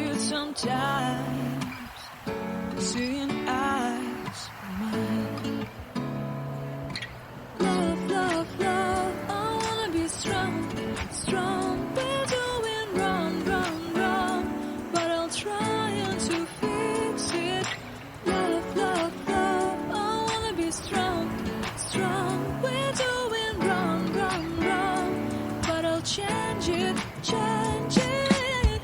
weird sometimes, seeing eyes of mine. Love, love, love, I wanna be strong, strong. We're doing wrong, wrong, wrong, but I'll try to fix it. Love, love, love, I wanna be strong, strong. We're doing wrong, wrong, wrong, but I'll change it, change it.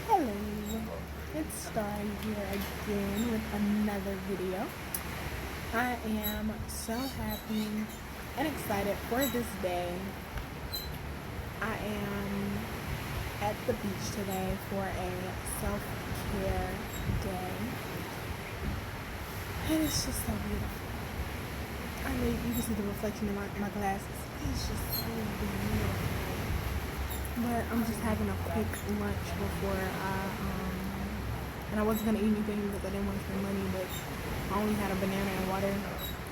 Hello, it's Starry here again with another video. I am so happy and excited for this day. I am at the beach today for a self-care day, and it's just so beautiful. I mean, you can see the reflection in my glasses. It's just so beautiful. But I'm just having a quick lunch before and I wasn't gonna eat anything because I didn't want to spend money, but I only had a banana and water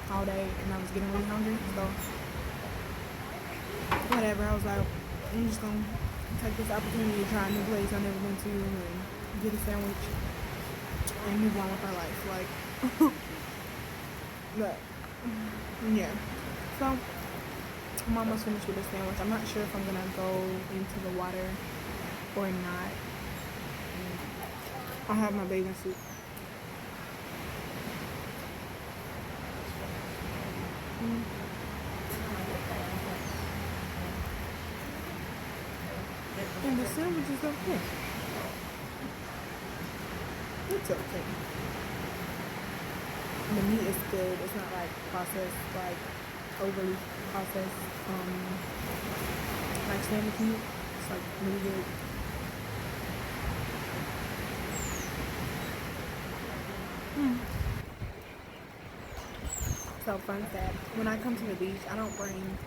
all day, and I was getting really hungry, so whatever. I was like, I'm just gonna take this opportunity to try a new place I never been to and get a sandwich and move on with our life, like. But yeah, so I'm almost finished with the sandwich. I'm not sure if I'm gonna go into the water or not. I have my bathing suit. And the sandwich is okay. It's okay. The meat is good. It's not like processed, like overly processed, like sandwich meat. It's like really good. So fun fact, when I come to the beach, I don't bring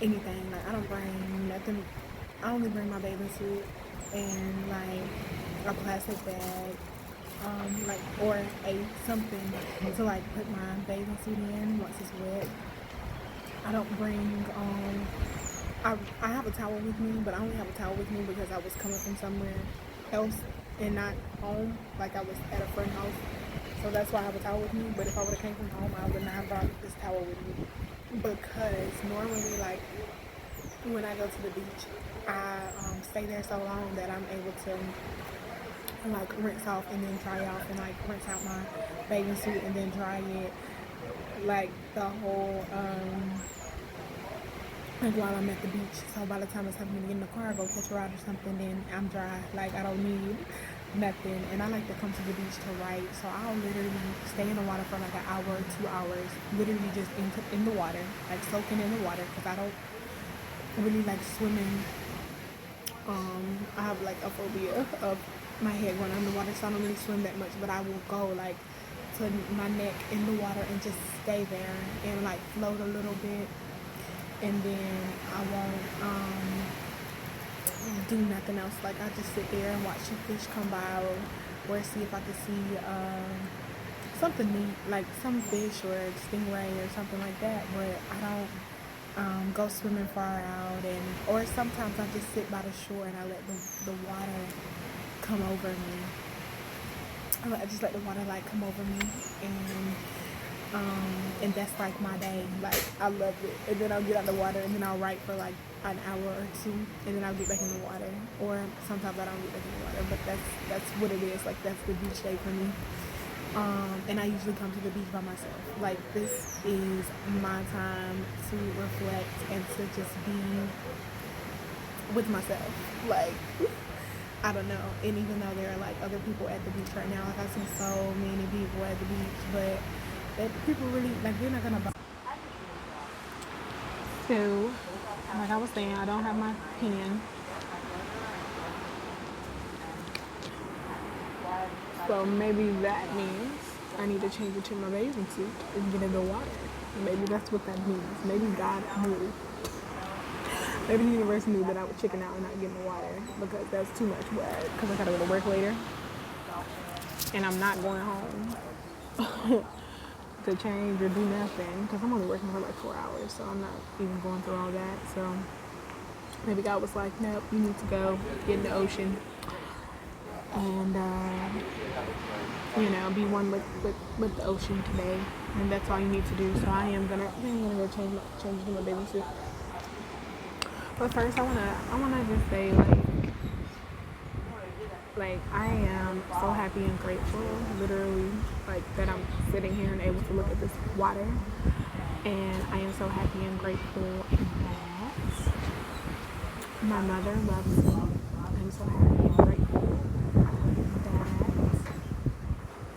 anything. Like, I don't bring nothing. I only bring my bathing suit and like a plastic bag, like, or something to like put my bathing suit in once it's wet. I don't bring I have a towel with me, but I only have a towel with me because I was coming from somewhere else and not home. Like, I was at a friend's house, so that's why I have a towel with me. But if I would have came from home, I would not have brought this towel with me, because normally, like, when I go to the beach, I stay there so long that I'm able to like rinse off and then dry off, and like rinse out my bathing suit and then dry it, like the whole like while I'm at the beach. So by the time it's time for me to get in the car, go catch a ride or something, then I'm dry. Like, I don't need nothing. And I like to come to the beach to write, so I'll literally stay in the water for like an hour or 2 hours, literally just in the water, like soaking in the water, because I don't really like swimming. I have like a phobia of my head going underwater, so I don't really swim that much, but I will go like to my neck in the water and just stay there and like float a little bit, and then I won't do nothing else. Like, I just sit there and watch the fish come by, or see if I can see something neat, like some fish or stingray or something like that. But I don't go swimming far out, or sometimes I just sit by the shore and I let the water come over me. I just let the water like come over me, and that's like my day. Like, I love it. And then I'll get out of the water, and then I'll write for like an hour or two, and then I'll get back in the water. Or sometimes I don't get back in the water, but that's what it is. Like, that's the beach day for me. And I usually come to the beach by myself. Like, this is my time to reflect and to just be with myself. Like, I don't know. And even though there are like other people at the beach right now, like, I see so many people at the beach, but that people really, like, they're not gonna buy. So, like I was saying, I don't have my pen. So maybe that means I need to change it to my bathing suit and get in the water. Maybe that's what that means. Maybe God knew. Maybe the universe knew that I would chicken out and not get in the water, because that's too much work. Because I gotta go to work later, and I'm not going home to change or do nothing, because I'm only working for like 4 hours, so I'm not even going through all that. So maybe God was like, nope, you need to go get in the ocean and be one with the ocean today, and that's all you need to do. So I'm gonna go change to my bathing suit. But first, I wanna just say like I am so happy and grateful, literally, like that I'm sitting here and able to look at this water, and I am so happy and grateful that my mother loves me. I'm so happy and grateful that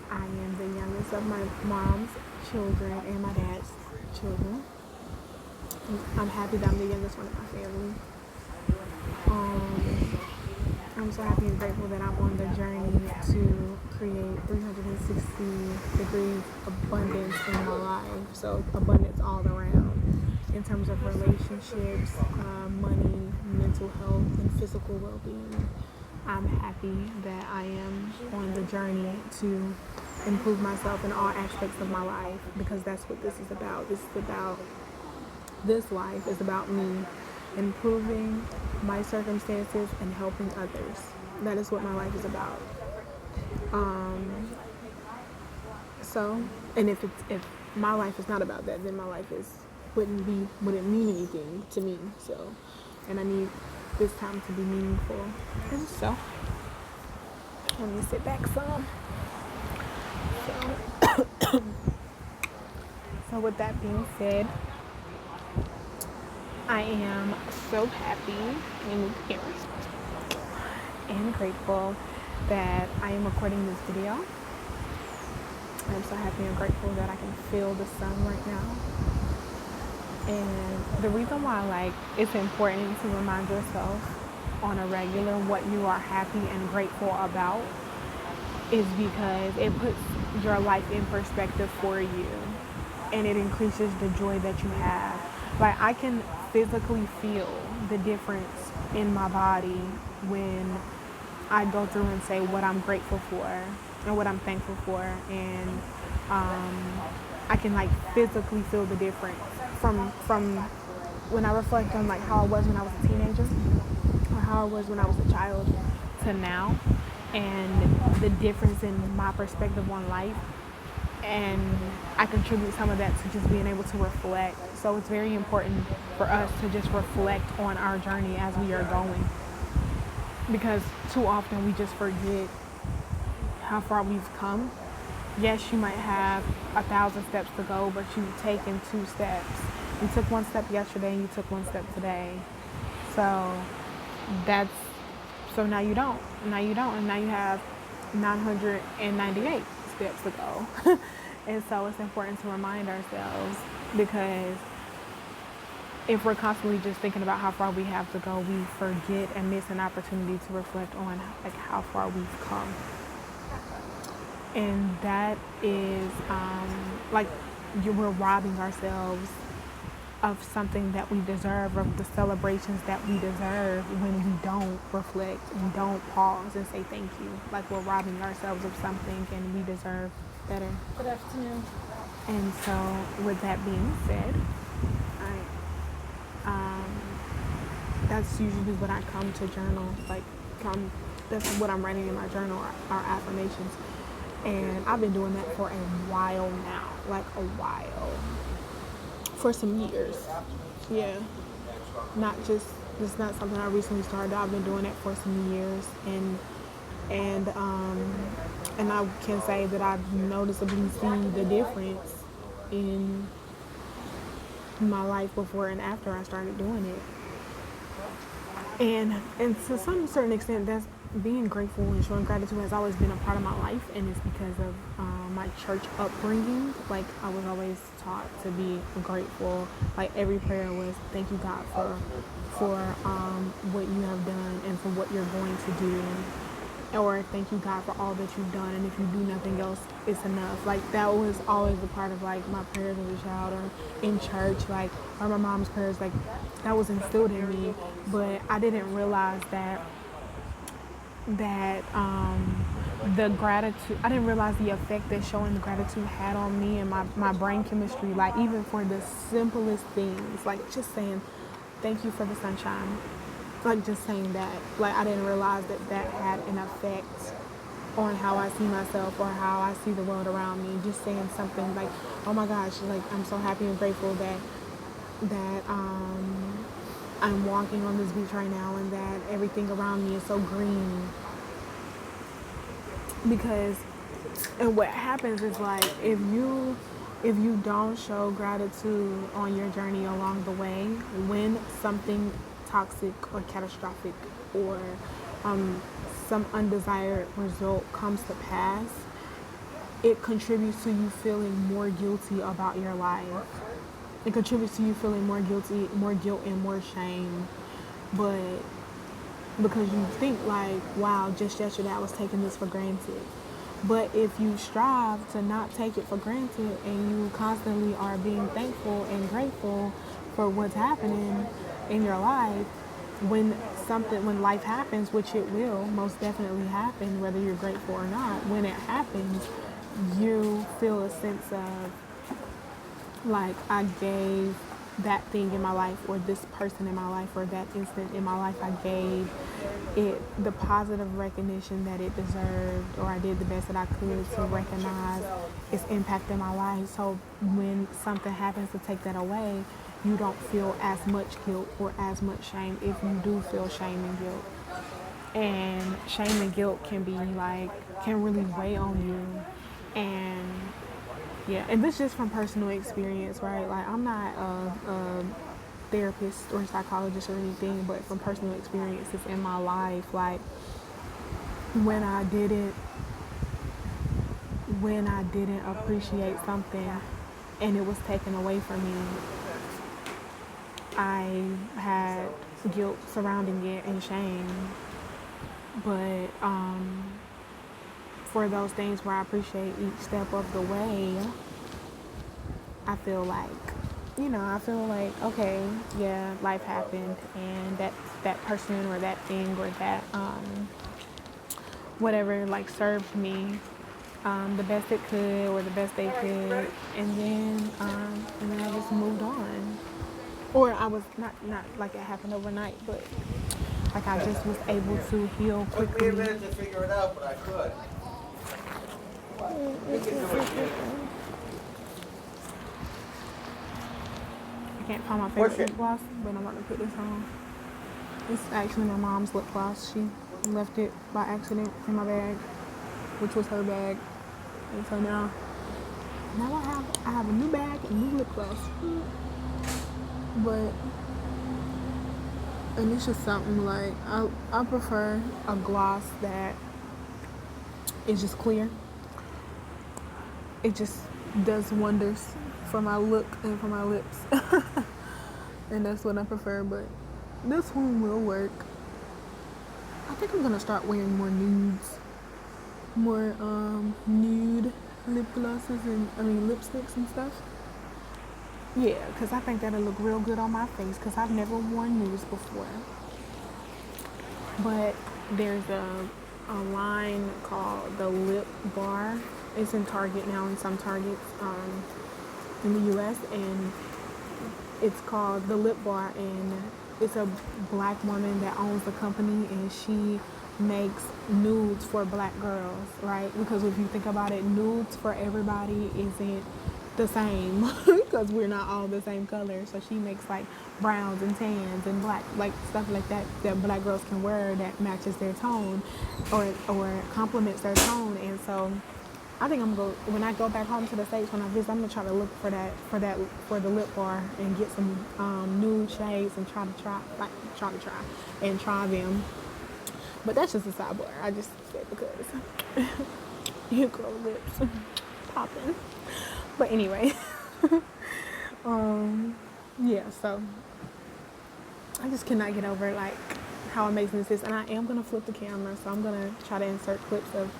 I am the youngest of my mom's children and my dad's children. I'm happy that I'm the youngest one in my family. I'm so happy and grateful that I'm on the journey to create 360 degrees abundance in my life. So abundance all around in terms of relationships, money, mental health, and physical well-being. I'm happy that I am on the journey to improve myself in all aspects of my life, because that's what this is about. This life is about me improving my circumstances and helping others. That is what my life is about. So, and if my life is not about that, then my life wouldn't mean anything to me. So, and I need this time to be meaningful. And so, let me sit back some. So with that being said, I am so happy and grateful that I am recording this video. I'm so happy and grateful that I can feel the sun right now. And the reason why it's important to remind yourself on a regular what you are happy and grateful about is because it puts your life in perspective for you, and it increases the joy that you have. Like, I can physically feel the difference in my body when I go through and say what I'm grateful for and what I'm thankful for, and I can physically feel the difference from when I reflect on how I was when I was a teenager or how I was when I was a child to now, and the difference in my perspective on life. And I contribute some of that to just being able to reflect. So it's very important for us to just reflect on our journey as we are going, because too often we just forget how far we've come. Yes, you might have 1,000 steps to go, but you've taken 2 steps. You took 1 step yesterday and you took 1 step today. So now you don't. And now you have 998 steps to go. And so it's important to remind ourselves, because if we're constantly just thinking about how far we have to go, we forget and miss an opportunity to reflect on how far we've come. And that is we're robbing ourselves of something that we deserve, of the celebrations that we deserve, when we don't reflect and don't pause and say thank you. Like, we're robbing ourselves of something, and we deserve better. Good afternoon. And so with that being said, that's usually what I come to journal. That's what I'm writing in my journal are affirmations. And I've been doing that for a while now, for some years. Yeah. It's not something I recently started. I've been doing it for some years, and I can say that I've noticeably seen the difference in my life before and after I started doing it. And to some certain extent, that's being grateful and showing gratitude has always been a part of my life, and it's because of my church upbringing. I was always taught to be grateful. Every prayer was, thank you, God, for what you have done and for what you're going to do, or thank you, God, for all that you've done, and if you do nothing else, it's enough. That was always a part of my prayers as a child, or in church, or my mom's prayers. That was instilled in me, but I didn't realize that the gratitude, I didn't realize the effect that showing the gratitude had on me and my brain chemistry, even for the simplest things, just saying thank you for the sunshine, like just saying that, like I didn't realize that that had an effect on how I see myself or how I see the world around me. Just saying something like, "Oh my gosh, like I'm so happy and grateful that I'm walking on this beach right now and that everything around me is so green." Because and what happens is like if you don't show gratitude on your journey along the way, when something toxic or catastrophic or some undesired result comes to pass, it contributes to you feeling more guilty about your life. It contributes to you feeling more guilty, more guilt, and more shame. But because you think like, wow, just yesterday I was taking this for granted. But if you strive to not take it for granted and you constantly are being thankful and grateful for what's happening in your life, when life happens, which it will most definitely happen, whether you're grateful or not, when it happens, you feel a sense of like I gave that thing in my life or this person in my life or that instant in my life, I gave it the positive recognition that it deserved, or I did the best that I could to recognize its impact in my life. So when something happens to take that away, you don't feel as much guilt or as much shame if you do feel shame and guilt. And shame and guilt can be like, can really weigh on you. And yeah, and this just from personal experience, right? Like I'm not a therapist or psychologist or anything, but from personal experiences in my life, like when I didn't appreciate something and it was taken away from me, I had guilt surrounding it and shame. But for those things where I appreciate each step of the way, I feel like, okay, yeah, life happened, and that person or that thing or that whatever like served me the best it could or the best they could, and then I just moved on. Or I was not like it happened overnight, but like I just was able to heal quickly. Took me a minute to figure it out, but I could. I can't find my favorite lip gloss, but I'm about to put this on. It's actually my mom's lip gloss. She left it by accident in my bag, which was her bag. And so now I have a new bag and new lip gloss. But and it's just something like I prefer a gloss that is just clear. It just does wonders for my look and for my lips. And that's what I prefer, but this one will work. I think I'm gonna start wearing more nudes. More nude lip glosses and lipsticks and stuff. Yeah, because I think that'll look real good on my face because I've never worn nudes before. But there's a line called the Lip Bar. It's in Target now, in some Targets in the US, and it's called the Lip Bar, and it's a black woman that owns the company, and she makes nudes for black girls, right? Because if you think about it, nudes for everybody isn't the same because we're not all the same color. So she makes like browns and tans and black, like stuff like that black girls can wear that matches their tone or complements their tone. And so I think when I go back home to the States, when I visit, I'm gonna try to look for the Lip Bar and get some nude shades and try them. But that's just a sidebar. I just said because you girl lips popping. But anyway, yeah. So I just cannot get over like how amazing this is, and I am gonna flip the camera, so I'm gonna try to insert clips of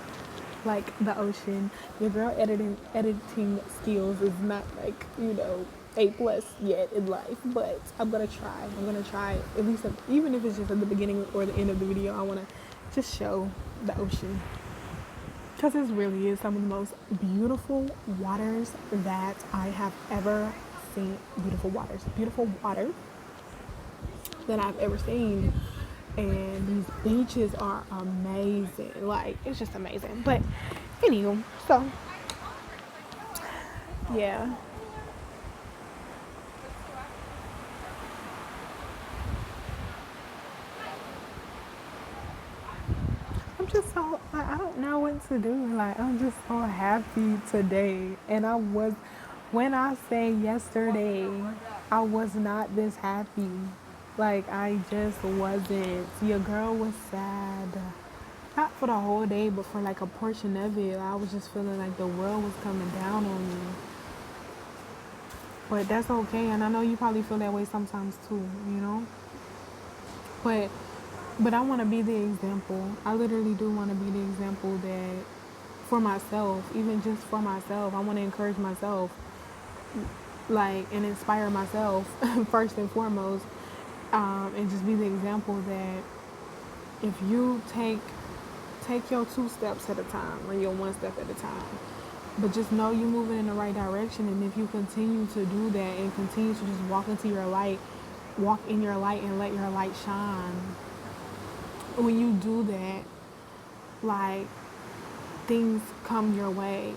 like the ocean. Your girl editing skills is not like A+ yet in life, but I'm gonna try at least even if it's just at the beginning or the end of the video. I want to just show the ocean because this really is some of the most beautiful waters that I have ever seen. Beautiful water that I've ever seen. and these beaches are amazing. Like, it's just amazing. But anywho, so yeah. I'm just so like, I don't know what to do. Like, I'm just so happy today. And I was, when I say yesterday, I was not this happy. Like, I just wasn't. Your girl was sad. Not for the whole day, but for like a portion of it. I was just feeling like the world was coming down on me. But that's okay. And I know you probably feel that way sometimes too, you know? But I want to be the example. I literally do want to be the example that for myself, even just for myself, I want to encourage myself, like, and inspire myself first and foremost, and just be the example that if you take your 2 steps at a time or your 1 step at a time, but just know you're moving in the right direction. And if you continue to do that and continue to just walk into your light, walk in your light and let your light shine, when you do that, like, things come your way.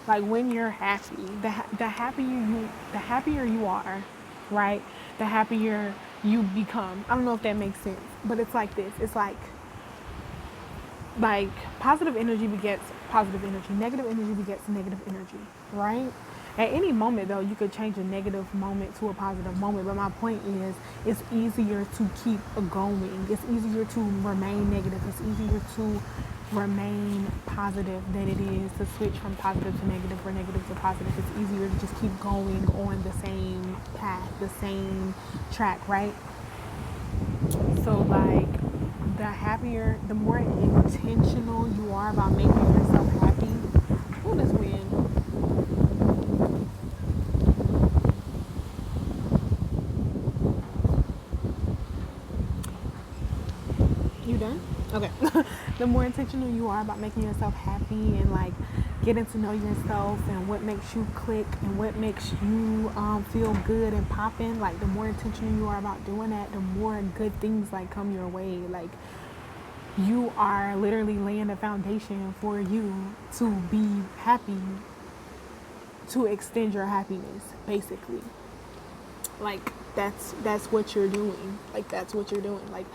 Like, when you're happy, the happier you are, right? The happier you become. I don't know if that makes sense, but it's like this. It's like positive energy begets positive energy. Negative energy begets negative energy, right? At any moment, though, you could change a negative moment to a positive moment. But my point is, it's easier to keep going. It's easier to remain negative. It's easier to remain positive than it is to switch from positive to negative or negative to positive. It's easier to just keep going on the same path, the same track, right? So, like, the happier, the more intentional you are about making yourself happy. Oh, this wind. You done? Okay. The more intentional you are about making yourself happy and, like, getting to know yourself and what makes you click and what makes you feel good and popping, like, the more intentional you are about doing that, the more good things, like, come your way. Like, you are literally laying the foundation for you to be happy, to extend your happiness, basically. Like, that's what you're doing. Like, that's what you're doing. Like,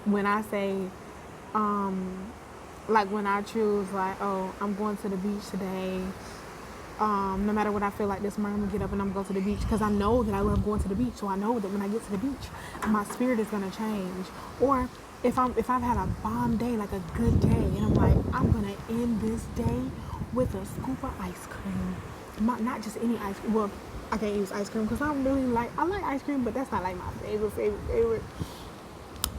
when I say, like, when I choose, like, oh, I'm going to the beach today, no matter what I feel like this morning, I'm gonna get up and I'm gonna go to the beach because I know that I love going to the beach. So I know that when I get to the beach, my spirit is gonna change. Or if I've had a bomb day, like a good day, and I'm like, I'm gonna end this day with a scoop of ice cream. Not just any ice cream. Well, I can't use ice cream because I like ice cream, but that's not like my favorite.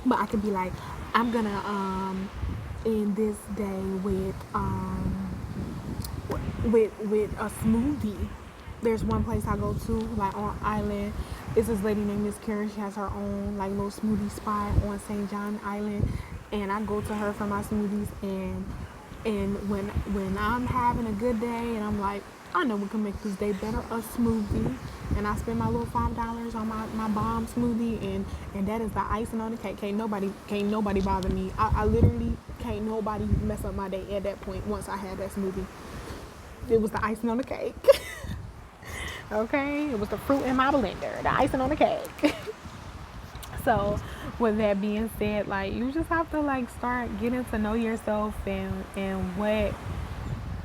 But I could be like, I'm gonna end this day with a smoothie. There's one place I go to, like, on Island. It's this lady named Miss Karen. She has her own, like, little smoothie spot on St. John Island, and I go to her for my smoothies. And when I'm having a good day and I'm like, I know we can make this day better, a smoothie, and I spend my little $5 on my bomb smoothie, and that is the icing on the cake. Can't nobody bother me. I literally can't nobody mess up my day at that point. Once I had that smoothie, it was the icing on the cake. Okay, it was the fruit in my blender, the icing on the cake. So, with that being said, like, you just have to, like, start getting to know yourself and what,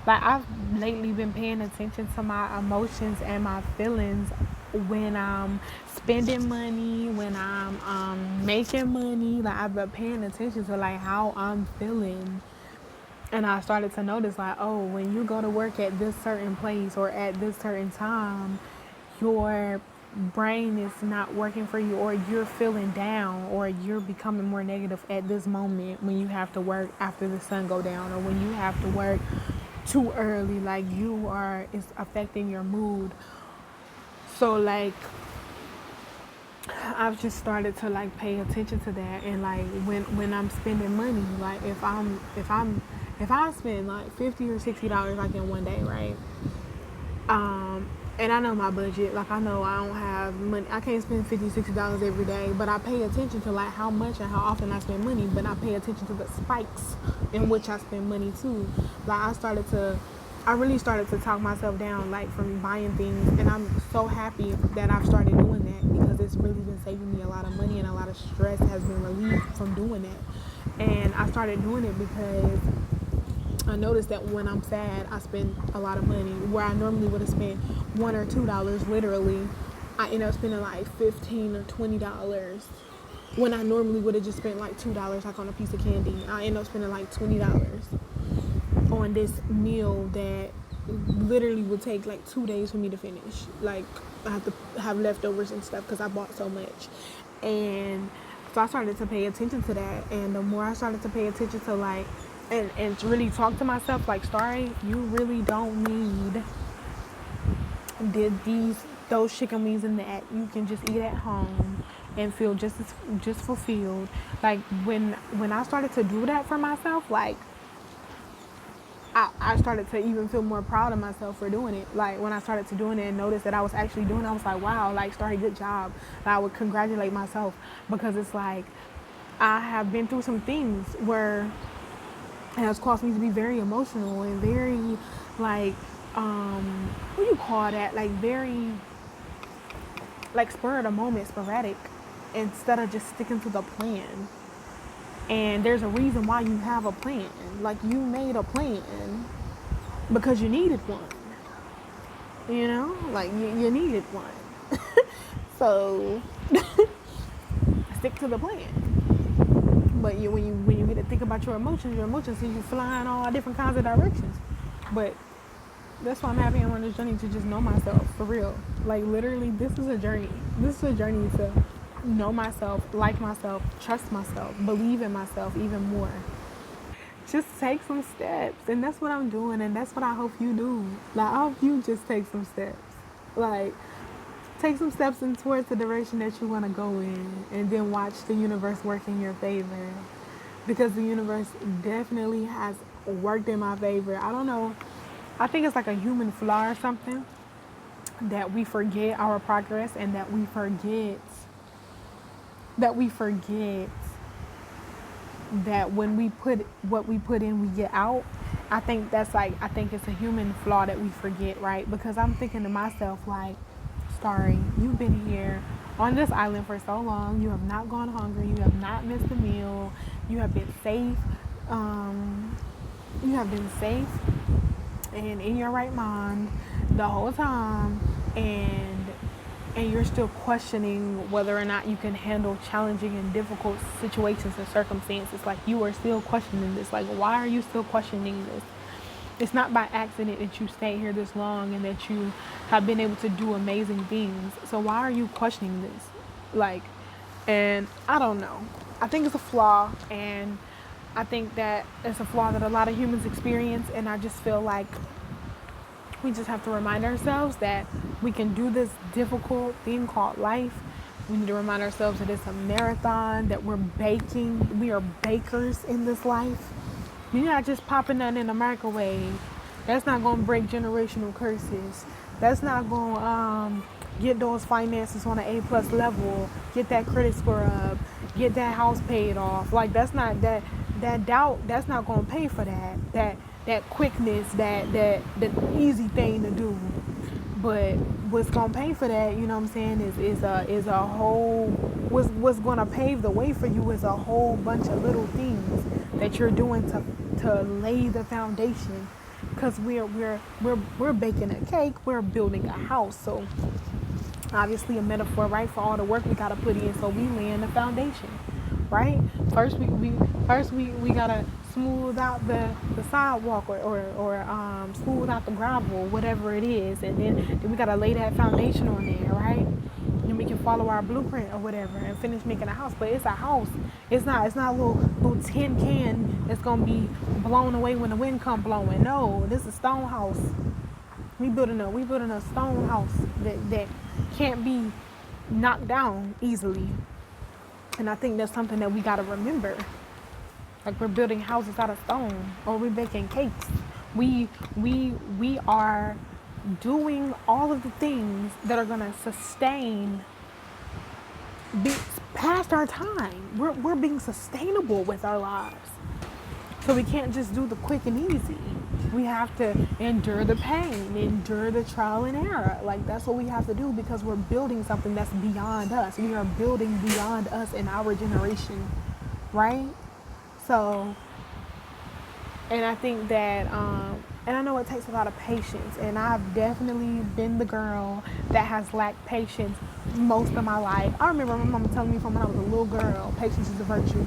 like, I've lately been paying attention to my emotions and my feelings when I'm spending money, when I'm making money. Like, I've been paying attention to, like, how I'm feeling. And I started to notice, like, oh, when you go to work at this certain place or at this certain time, your brain is not working for you, or you're feeling down, or you're becoming more negative at this moment when you have to work after the sun go down, or when you have to work too early. Like, it's affecting your mood. So, like, I've just started to, like, pay attention to that. And, like, when I'm spending money, like, if I spend like $50 or $60, like, in one day, right? and I know my budget. Like, I know I don't have money. I can't spend $50, $60 every day, but I pay attention to like how much and how often I spend money. But I pay attention to the spikes in which I spend money too. Like, I really started to talk myself down, like, from buying things, and I'm so happy that I've started doing that, because it's really been saving me a lot of money, and a lot of stress has been relieved from doing that. And I started doing it because I noticed that when I'm sad, I spend a lot of money. Where I normally would have spent $1 or $2, literally, I end up spending like $15 or $20. When I normally would have just spent like $2, like on a piece of candy, I end up spending like $20 on this meal that literally would take like 2 days for me to finish. Like, I have to have leftovers and stuff because I bought so much. And so I started to pay attention to that. And the more I started to pay attention to, like, and to really talk to myself, like, Starry, you really don't need those chicken wings and that. You can just eat at home and feel just fulfilled. Like, when I started to do that for myself, like, I started to even feel more proud of myself for doing it. Like, when I started to doing it and noticed that I was actually doing it, I was like, wow, like, Starry, good job. And I would congratulate myself, because it's like, I have been through some things where it has caused me to be very emotional and very, like, what do you call that? Like, very, like, spur of the moment, sporadic, instead of just sticking to the plan. And there's a reason why you have a plan. Like, you made a plan because you needed one. You know? Like, you needed one. So, stick to the plan. But when you get to think about your emotions see you flying all different kinds of directions. But that's why I'm happy I'm on this journey to just know myself, for real. Like, literally, this is a journey. This is a journey to know myself, like myself, trust myself, believe in myself even more. Just take some steps. And that's what I'm doing, and that's what I hope you do. Like, I hope you just take some steps. Like, take some steps in towards the direction that you want to go in, and then watch the universe work in your favor. Because the universe definitely has worked in my favor. I don't know. I think it's like a human flaw or something, that we forget our progress, and that we forget that when we put what we put in, we get out. I think it's a human flaw that we forget, right? Because I'm thinking to myself, like, Starry, you've been here on this island for so long. You have not gone hungry. You have not missed a meal. You have been safe. And in your right mind the whole time. And you're still questioning whether or not you can handle challenging and difficult situations and circumstances. Like, you are still questioning this. Like, why are you still questioning this? It's not by accident that you stay here this long and that you have been able to do amazing things. So why are you questioning this? Like, and I don't know. I think it's a flaw, and I think that it's a flaw that a lot of humans experience. And I just feel like we just have to remind ourselves that we can do this difficult thing called life. We need to remind ourselves that it's a marathon, that we're baking. We are bakers in this life. You're not just popping that in a microwave. That's not going to break generational curses. That's not going to get those finances on an A+ level, get that credit score up, get that house paid off. Like, that's not that doubt. That's not going to pay for that quickness, that easy thing to do. But what's gonna pay for that, you know what I'm saying, is a whole, what's gonna pave the way for you is a whole bunch of little things that you're doing to lay the foundation. Because we're baking a cake, we're building a house. So obviously a metaphor, right, for all the work we gotta put in. So we laying the foundation, right? First we gotta smooth out the sidewalk or smooth out the gravel, whatever it is, and then we gotta lay that foundation on there, right? Then we can follow our blueprint or whatever and finish making a house. But it's a house. It's not a little tin can that's gonna be blown away when the wind come blowing. No, this is a stone house. We building a stone house that can't be knocked down easily. And I think that's something that we gotta remember. Like, we're building houses out of stone, or we're baking cakes. We are doing all of the things that are going to sustain be past our time. We're being sustainable with our lives. So we can't just do the quick and easy. We have to endure the pain, endure the trial and error. Like that's what we have to do because we're building something that's beyond us. We are building beyond us in our generation, right? So, and I think that, and I know it takes a lot of patience, and I've definitely been the girl that has lacked patience most of my life. I remember my mama telling me from when I was a little girl, patience is a virtue.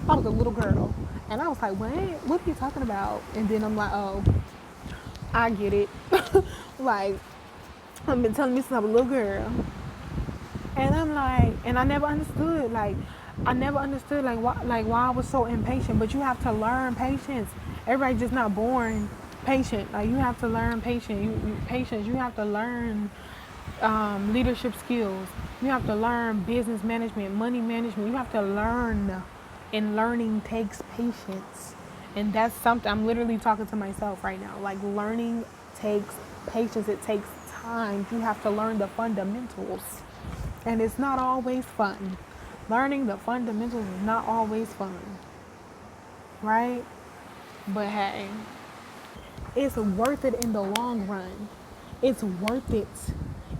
I was a little girl, and I was like, what are you talking about? And then I'm like, oh, I get it. Like, I've been telling me since I was a little girl. And I'm like, and I never understood, why I was so impatient. But you have to learn patience. Everybody's just not born patient. Like you have to learn patience. You have to learn leadership skills. You have to learn business management, money management. You have to learn, and learning takes patience. And that's something I'm literally talking to myself right now. Like learning takes patience. It takes time. You have to learn the fundamentals. And it's not always fun. Learning the fundamentals is not always fun. Right? But hey, it's worth it in the long run. It's worth it.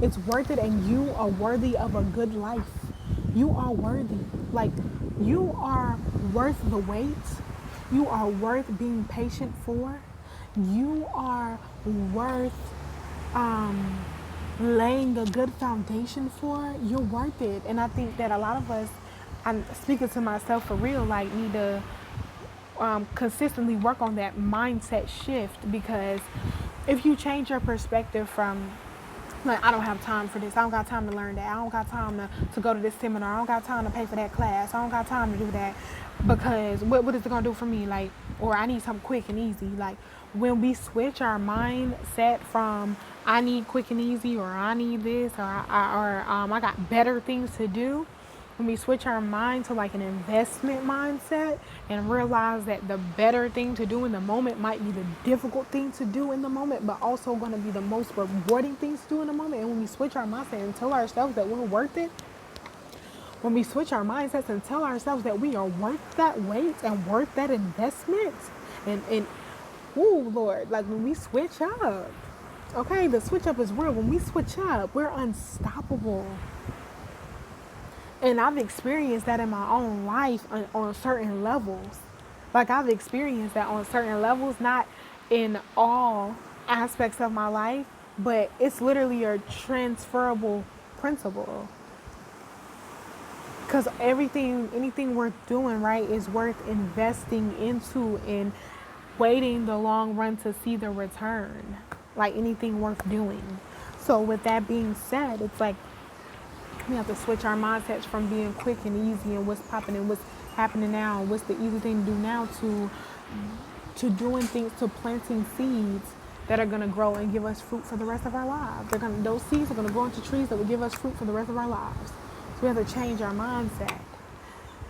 It's worth it, and you are worthy of a good life. You are worthy. Like, you are worth the wait. You are worth being patient for. You are worth laying a good foundation for. You're worth it. And I think that a lot of us, I'm speaking to myself for real, like, need to consistently work on that mindset shift, because if you change your perspective from like, I don't have time for this, I don't got time to learn that, I don't got time to go to this seminar, I don't got time to pay for that class, I don't got time to do that, because what is it gonna do for me? Like, or I need something quick and easy. Like when we switch our mindset from I need quick and easy, or I need this, or I got better things to do, when we switch our mind to like an investment mindset and realize that the better thing to do in the moment might be the difficult thing to do in the moment, but also going to be the most rewarding things to do in the moment. And when we switch our mindset and tell ourselves that we're worth it, when we switch our mindsets and tell ourselves that we are worth that wait and worth that investment, and oh Lord, like when we switch up, okay, the switch up is real. When we switch up, we're unstoppable. And I've experienced that in my own life on certain levels. Like I've experienced that on certain levels, not in all aspects of my life, but it's literally a transferable principle. Because anything worth doing, right, is worth investing into and waiting the long run to see the return. Like anything worth doing. So with that being said, it's like, we have to switch our mindsets from being quick and easy and what's popping and what's happening now and what's the easy thing to do now to doing things, to planting seeds that are going to grow and give us fruit for the rest of our lives. Those seeds are going to grow into trees that will give us fruit for the rest of our lives. So we have to change our mindset.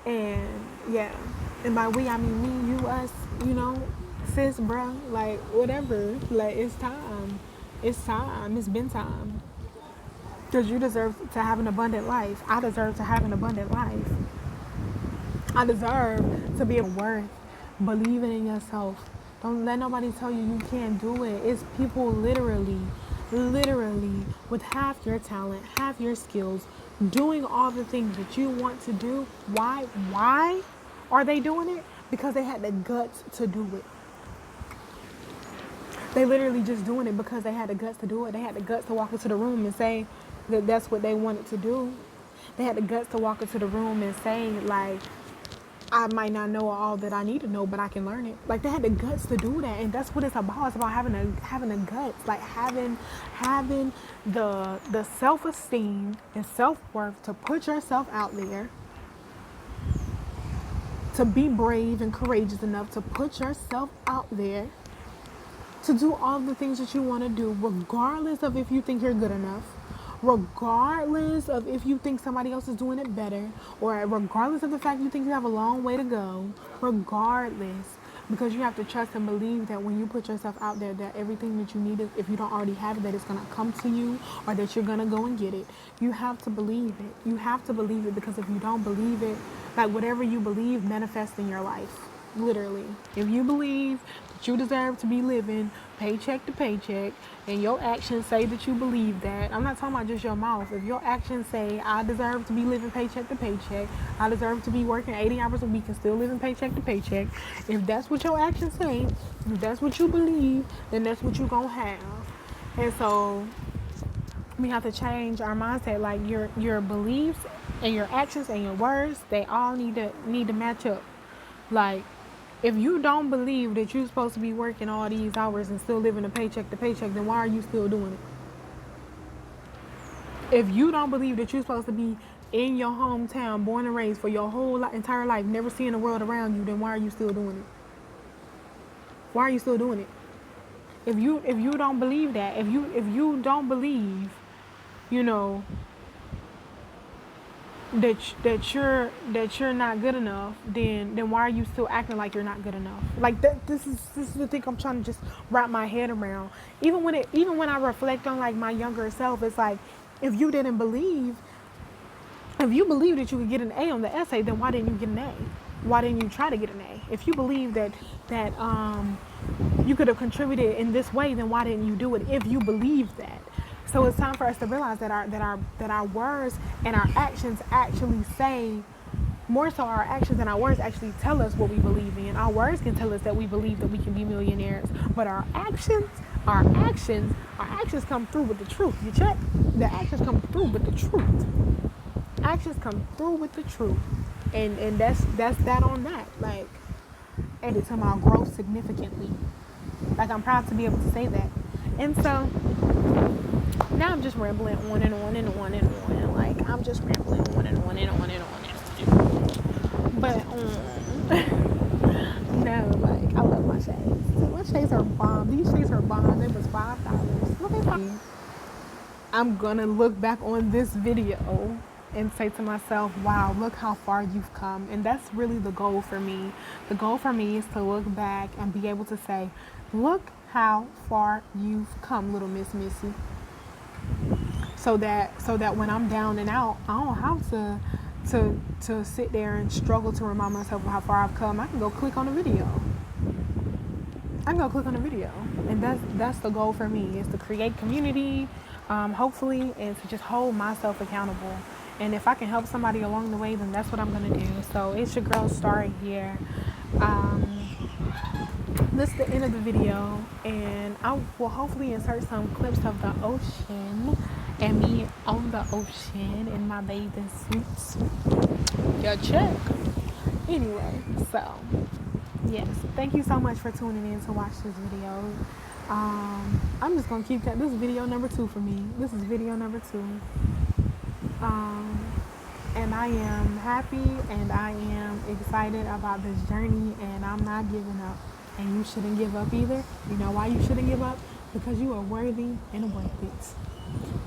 And yeah, and by we, I mean me, you, us, sis, bruh, like whatever. Like it's time. It's time. It's been time. Because you deserve to have an abundant life. I deserve to have an abundant life. I deserve to be worth believing in yourself. Don't let nobody tell you can't do it. It's people literally, with half your talent, half your skills, doing all the things that you want to do. Why? Why are they doing it? Because they had the guts to do it. They literally just doing it because they had the guts to do it. They had the guts to walk into the room and say that that's what they wanted to do. They had the guts to walk into the room and say, like, I might not know all that I need to know, but I can learn it. Like, they had the guts to do that, and that's what it's about. It's about having the guts, like having the self-esteem and self-worth to put yourself out there, to be brave and courageous enough to put yourself out there, to do all the things that you want to do, regardless of if you think you're good enough, regardless of if you think somebody else is doing it better, or regardless of the fact you think you have a long way to go, regardless, Because you have to trust and believe that when you put yourself out there, that everything that you need, if you don't already have it, that it's going to come to you, or that you're going to go and get it. You have to believe it. You have to believe it, because if you don't believe it, like whatever you believe manifests in your life. Literally. If you believe that you deserve to be living paycheck to paycheck, and your actions say that you believe that, I'm not talking about just your mouth. If your actions say, I deserve to be living paycheck to paycheck, I deserve to be working 80 hours a week and still living paycheck to paycheck, if that's what your actions say, if that's what you believe, then that's what you're going to have. And so we have to change our mindset. Like your beliefs and your actions and your words, they all need to match up. Like, if you don't believe that you're supposed to be working all these hours and still living a paycheck to paycheck, then why are you still doing it? If you don't believe that you're supposed to be in your hometown, born and raised for your whole entire life, never seeing the world around you, then why are you still doing it? Why are you still doing it? If you don't believe that, if you don't believe, you know, that you're not good enough, then why are you still acting like you're not good enough? Like that. This is the thing I'm trying to just wrap my head around. Even when I reflect on like my younger self, it's like, if you believe that you could get an A on the essay, then why didn't you get an A? Why didn't you try to get an A? If you believe that you could have contributed in this way, then why didn't you do it? If you believe that. So it's time for us to realize that our words and our actions actually say, more so our actions and our words actually tell us what we believe in. Our words can tell us that we believe that we can be millionaires, but our actions come through with the truth. You check? The actions come through with the truth. Actions come through with the truth. And that's that on that. Like, and it's about growth significantly. Like, I'm proud to be able to say that. And so now I'm just rambling on and on and on and on. Like, I'm just rambling on and on and on and on and on. But no, like, I love my shades. My shades are bomb. These shades are bomb. It was $5. Okay, I'm gonna look back on this video and say to myself, wow, look how far you've come. And that's really the goal for me. The goal for me is to look back and be able to say, look how far you've come, little Miss Missy. So that when I'm down and out, I don't have to sit there and struggle to remind myself of how far I've come. I can go click on a video. And that's the goal for me, is to create community, hopefully, and to just hold myself accountable. And if I can help somebody along the way, then that's what I'm gonna do. So it's your girl Starry here. This is the end of the video, and I will hopefully insert some clips of the ocean and me on the ocean in my bathing suits. Yo, check. Anyway, so yes, thank you so much for tuning in to watch this video. I'm just gonna keep that. This is video number 2 for me. This is video number 2. And I am happy and I am excited about this journey, and I'm not giving up. And you shouldn't give up either. You know why you shouldn't give up? Because you are worthy and worth it.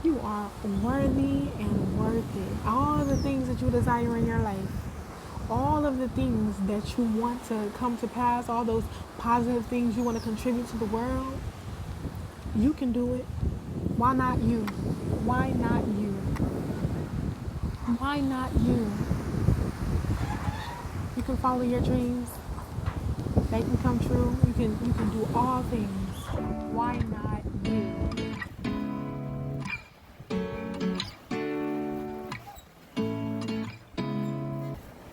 You are worthy and worth it. All the things that you desire in your life, all of the things that you want to come to pass, all those positive things you want to contribute to the world, you can do it. Why not you? Why not you? Why not you? You can follow your dreams. They can come true. You can do all things. Why not